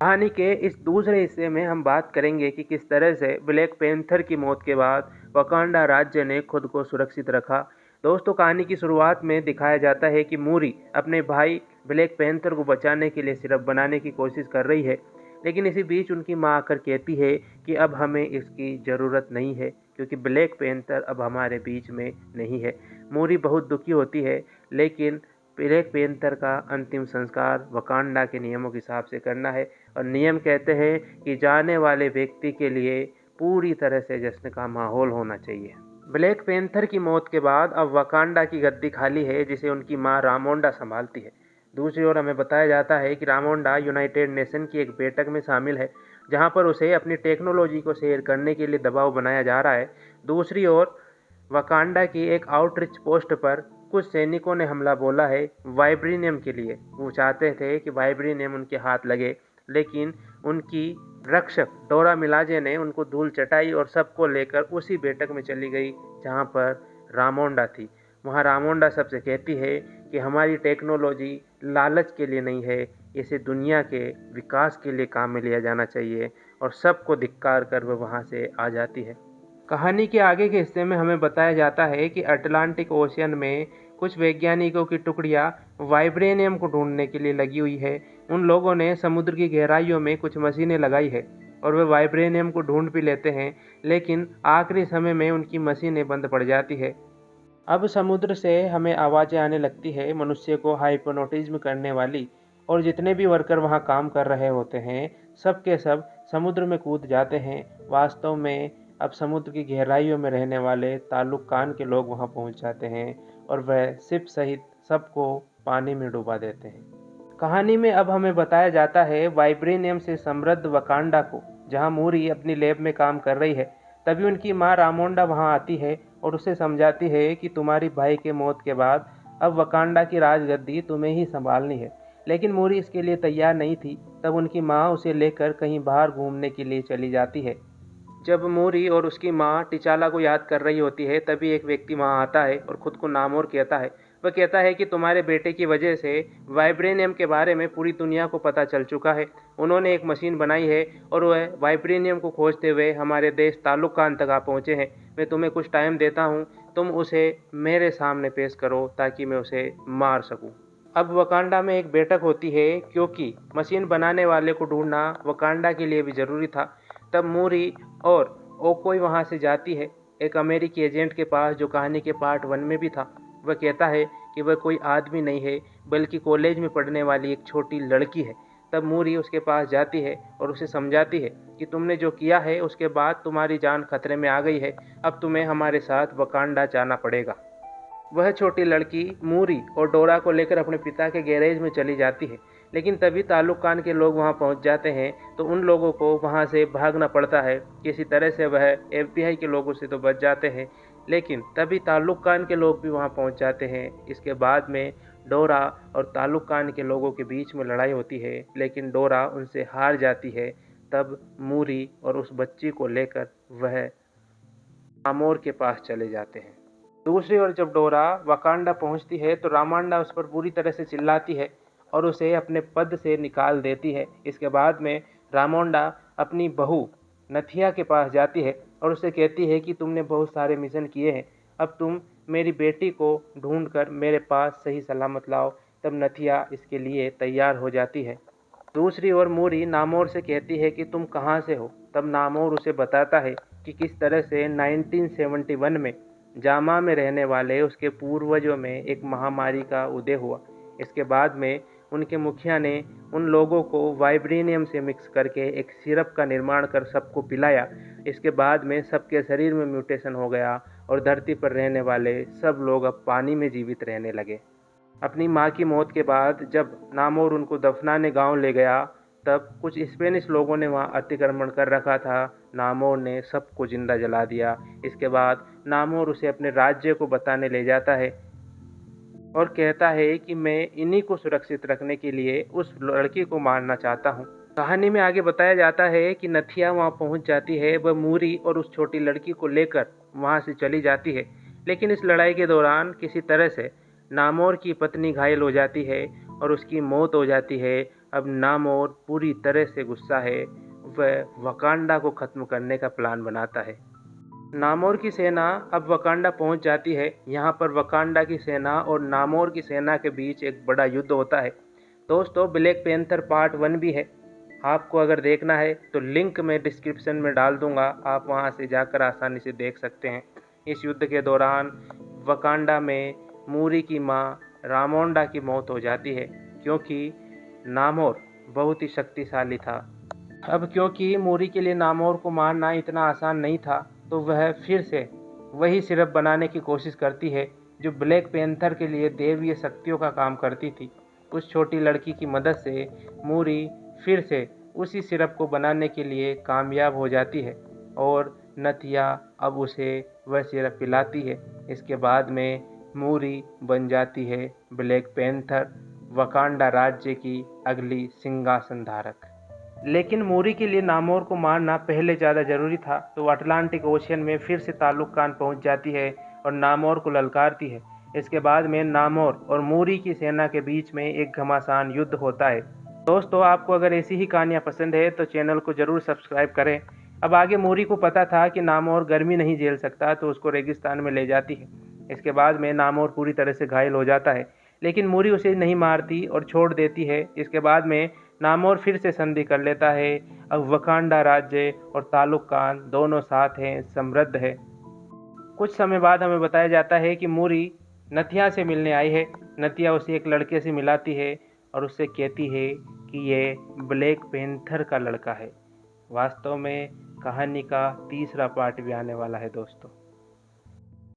कहानी के इस दूसरे हिस्से में हम बात करेंगे कि किस तरह से ब्लैक पैंथर की मौत के बाद वकांडा राज्य ने खुद को सुरक्षित रखा। दोस्तों, कहानी की शुरुआत में दिखाया जाता है कि मूरी अपने भाई ब्लैक पैंथर को बचाने के लिए सिरप बनाने की कोशिश कर रही है, लेकिन इसी बीच उनकी मां आकर कहती है कि अब हमें इसकी ज़रूरत नहीं है क्योंकि ब्लैक पैंथर अब हमारे बीच में नहीं है। मूरी बहुत दुखी होती है, लेकिन ब्लैक पैंथर का अंतिम संस्कार वकांडा के नियमों के हिसाब से करना है और नियम कहते हैं कि जाने वाले व्यक्ति के लिए पूरी तरह से जश्न का माहौल होना चाहिए। ब्लैक पैंथर की मौत के बाद अब वकांडा की गद्दी खाली है, जिसे उनकी मां रामोंडा संभालती है। दूसरी ओर हमें बताया जाता है कि रामोंडा यूनाइटेड नेशन की एक बैठक में शामिल है, जहां पर उसे अपनी टेक्नोलॉजी को शेयर करने के लिए दबाव बनाया जा रहा है। दूसरी ओर वकांडा की एक आउटरीच पोस्ट पर कुछ सैनिकों ने हमला बोला है वाइब्रेनियम के लिए। वो चाहते थे कि वाइब्रेनियम उनके हाथ लगे, लेकिन उनकी रक्षक डोरा मिलाजे ने उनको धूल चटाई और सबको लेकर उसी बैठक में चली गई जहां पर रामोंडा थी। वहां रामोंडा सबसे कहती है कि हमारी टेक्नोलॉजी लालच के लिए नहीं है, इसे दुनिया के विकास के लिए काम में लिया जाना चाहिए, और सबको धिक्कार कर वह वहां से आ जाती है। कहानी के आगे के हिस्से में हमें बताया जाता है कि अटलांटिक ओशियन में कुछ वैज्ञानिकों की टुकड़ियां वाइब्रेनियम को ढूंढने के लिए लगी हुई है। उन लोगों ने समुद्र की गहराइयों में कुछ मशीनें लगाई है और वे वाइब्रेनियम को ढूंढ भी लेते हैं, लेकिन आखिरी समय में उनकी मशीनें बंद पड़ जाती है। अब समुद्र से हमें आवाज़ें आने लगती है, मनुष्य को हाइप्नोटिज्म करने वाली, और जितने भी वर्कर वहाँ काम कर रहे होते हैं, सब के सब समुद्र में कूद जाते हैं। वास्तव में अब समुद्र की गहराइयों में रहने वाले ताल्लुक कान के लोग वहाँ पहुँच जाते हैं और वह शिप सहित सबको पानी में डुबा देते हैं। कहानी में अब हमें बताया जाता है वाइब्रेनियम से समृद्ध वकांडा को, जहां मूरी अपनी लैब में काम कर रही है। तभी उनकी मां रामोंडा वहां आती है और उसे समझाती है कि तुम्हारी भाई के मौत के बाद अब वकांडा की राजगद्दी तुम्हें ही संभालनी है। लेकिन मूरी इसके लिए तैयार नहीं थी। तब उनकी मां उसे लेकर कहीं बाहर घूमने के लिए चली जाती है। जब मोरी और उसकी माँ टिचाला को याद कर रही होती है, तभी एक व्यक्ति वहाँ आता है और खुद को नामोर कहता है। वह कहता है कि तुम्हारे बेटे की वजह से वाइब्रेनियम के बारे में पूरी दुनिया को पता चल चुका है। उन्होंने एक मशीन बनाई है और वह वाइब्रेनियम को खोजते हुए हमारे देश ताल्लुकान तक आ पहुँचे हैं। मैं तुम्हें कुछ टाइम देता हूँ, तुम उसे मेरे सामने पेश करो ताकि मैं उसे मार सकूँ। अब वकांडा में एक बैठक होती है, क्योंकि मशीन बनाने वाले को ढूंढना वकांडा के लिए भी ज़रूरी था। तब मूरी और ओकोई वहाँ से जाती है एक अमेरिकी एजेंट के पास, जो कहानी के पार्ट 1 में भी था। वह कहता है कि वह कोई आदमी नहीं है, बल्कि कॉलेज में पढ़ने वाली एक छोटी लड़की है। तब मूरी उसके पास जाती है और उसे समझाती है कि तुमने जो किया है उसके बाद तुम्हारी जान खतरे में आ गई है। अब तुम्हें हमारे साथ वकांडा जाना पड़ेगा। वह छोटी लड़की मूरी और डोरा को लेकर अपने पिता के गैरेज में चली जाती है, लेकिन तभी ताल्लुक कान के लोग वहां पहुंच जाते हैं, तो उन लोगों को वहां से भागना पड़ता है। किसी तरह से वह एफबीआई के लोगों से तो बच जाते हैं, लेकिन तभी ताल्लुक कान के लोग भी वहां पहुंच जाते हैं। इसके बाद में डोरा और ताल्लुक कान के लोगों के बीच में लड़ाई होती है, लेकिन डोरा उनसे हार जाती है। तब मूरी और उस बच्ची को लेकर वह आमोर के पास चले जाते हैं। दूसरी ओर जब डोरा वकांडा पहुंचती है, तो रामांडा उस पर बुरी तरह से चिल्लाती है और उसे अपने पद से निकाल देती है। इसके बाद में रामोंडा अपनी बहू नथिया के पास जाती है और उसे कहती है कि तुमने बहुत सारे मिशन किए हैं, अब तुम मेरी बेटी को ढूंढकर मेरे पास सही सलामत लाओ। तब नथिया इसके लिए तैयार हो जाती है। दूसरी ओर मूरी नामोर से कहती है कि तुम कहाँ से हो। तब नामोर उसे बताता है कि किस तरह से 1971 में जामा में रहने वाले उसके पूर्वजों में एक महामारी का उदय हुआ। इसके बाद में उनके मुखिया ने उन लोगों को वाइब्रेनियम से मिक्स करके एक सिरप का निर्माण कर सबको पिलाया। इसके बाद में सबके शरीर में म्यूटेशन हो गया और धरती पर रहने वाले सब लोग अब पानी में जीवित रहने लगे। अपनी माँ की मौत के बाद जब नामोर उनको दफनाने गांव ले गया, तब कुछ स्पेनिश लोगों ने वहां अतिक्रमण कर रखा था। नामोर ने सबको जिंदा जला दिया। इसके बाद नामोर उसे अपने राज्य को बताने ले जाता है और कहता है कि मैं इन्हीं को सुरक्षित रखने के लिए उस लड़की को मारना चाहता हूँ। कहानी में आगे बताया जाता है कि नथिया वहाँ पहुँच जाती है। वह मूरी और उस छोटी लड़की को लेकर वहाँ से चली जाती है, लेकिन इस लड़ाई के दौरान किसी तरह से नामोर की पत्नी घायल हो जाती है और उसकी मौत हो जाती है। अब नामोर पूरी तरह से गुस्सा है। वह वकांडा को ख़त्म करने का प्लान बनाता है। नामोर की सेना अब वकांडा पहुंच जाती है। यहाँ पर वकांडा की सेना और नामोर की सेना के बीच एक बड़ा युद्ध होता है। दोस्तों, ब्लैक पैंथर पार्ट 1 भी है। आपको अगर देखना है तो लिंक मैं डिस्क्रिप्शन में डाल दूंगा, आप वहां से जाकर आसानी से देख सकते हैं। इस युद्ध के दौरान वकांडा में मूरी की मां रामोंडा की मौत हो जाती है, क्योंकि नामोर बहुत ही शक्तिशाली था। अब क्योंकि मूरी के लिए नामोर को मारना इतना आसान नहीं था, तो वह फिर से वही सिरप बनाने की कोशिश करती है जो ब्लैक पैंथर के लिए दैवीय शक्तियों का काम करती थी। उस छोटी लड़की की मदद से मूरी फिर से उसी सिरप को बनाने के लिए कामयाब हो जाती है और नथिया अब उसे वह सिरप पिलाती है। इसके बाद में मूरी बन जाती है ब्लैक पैंथर, वकांडा राज्य की अगली सिंहासन धारक। लेकिन मूरी के लिए नामोर को मारना पहले ज़्यादा ज़रूरी था, तो अटलांटिक ओशियन में फिर से ताल्लुक कान पहुंच जाती है और नामोर को ललकारती है। इसके बाद में नामोर और मूरी की सेना के बीच में एक घमासान युद्ध होता है। दोस्तों, आपको अगर ऐसी ही कहानियाँ पसंद है तो चैनल को ज़रूर सब्सक्राइब करें। अब आगे मूरी को पता था कि नामोर गर्मी नहीं झेल सकता, तो उसको रेगिस्तान में ले जाती है। इसके बाद में नामोर पूरी तरह से घायल हो जाता है, लेकिन मूरी उसे नहीं मारती और छोड़ देती है। इसके बाद में नामोर फिर से संधि कर लेता है। अब वकांडा राज्य और तालुक कान दोनों साथ हैं, समृद्ध है। कुछ समय बाद हमें बताया जाता है कि मूरी नथिया से मिलने आई है। नथिया उसे एक लड़के से मिलाती है और उससे कहती है कि ये ब्लैक पैंथर का लड़का है। वास्तव में कहानी का तीसरा पार्ट भी आने वाला है दोस्तों।